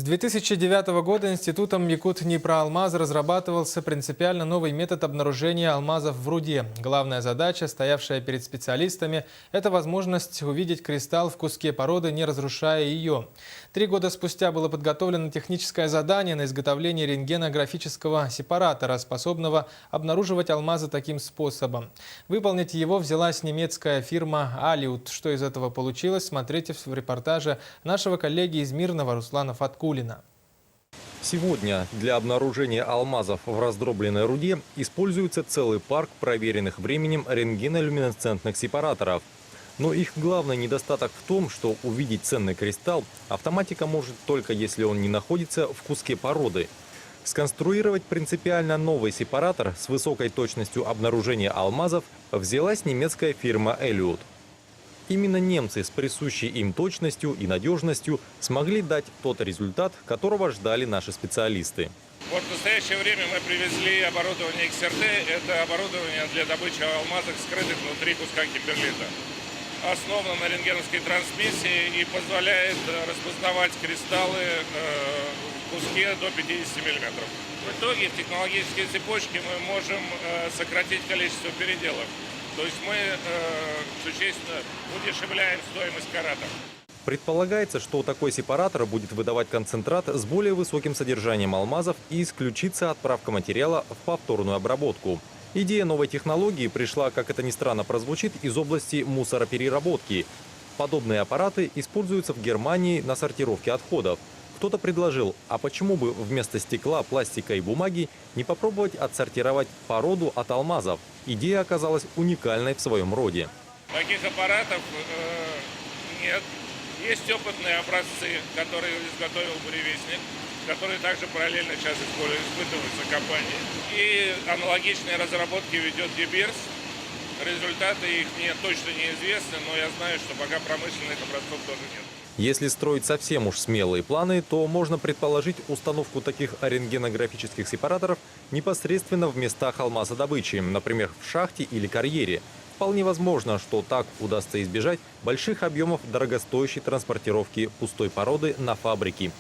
С 2009 года Институтом Якут-Днепра-Алмаз разрабатывался принципиально новый метод обнаружения алмазов в руде. Главная задача, стоявшая перед специалистами, это возможность увидеть кристалл в куске породы, не разрушая ее. 3 года спустя было подготовлено техническое задание на изготовление рентгенографического сепаратора, способного обнаруживать алмазы таким способом. Выполнить его взялась немецкая фирма «Алиут». Что из этого получилось, смотрите в репортаже нашего коллеги из Мирного Руслана Фаткулина. Сегодня для обнаружения алмазов в раздробленной руде используется целый парк проверенных временем рентгенолюминесцентных сепараторов. Но их главный недостаток в том, что увидеть ценный кристалл автоматика может только если он не находится в куске породы. Сконструировать принципиально новый сепаратор с высокой точностью обнаружения алмазов взялась немецкая фирма «Алиут». Именно немцы с присущей им точностью и надежностью смогли дать тот результат, которого ждали наши специалисты. Вот в настоящее время мы привезли оборудование XRT. Это оборудование для добычи алмазов, скрытых внутри куска кимберлита. Основано на рентгеновской трансмиссии и позволяет распознавать кристаллы в куске до 50 мм. В итоге в технологической цепочке мы можем сократить количество переделов. То есть мы существенно удешевляем стоимость карата. Предполагается, что такой сепаратор будет выдавать концентрат с более высоким содержанием алмазов и исключится отправка материала в повторную обработку. Идея новой технологии пришла, как это ни странно прозвучит, из области мусоропереработки. Подобные аппараты используются в Германии на сортировке отходов. Кто-то предложил, а почему бы вместо стекла, пластика и бумаги не попробовать отсортировать породу от алмазов? Идея оказалась уникальной в своем роде. Таких аппаратов нет. Есть опытные образцы, которые изготовил буревестник, которые также параллельно сейчас испытываются компанией. И аналогичные разработки ведет Дебирс. Результаты их мне точно неизвестны, но я знаю, что пока промышленных образцов тоже нет. Если строить совсем уж смелые планы, то можно предположить установку таких рентгенографических сепараторов непосредственно в местах алмазодобычи, например, в шахте или карьере. Вполне возможно, что так удастся избежать больших объемов дорогостоящей транспортировки пустой породы на фабрики.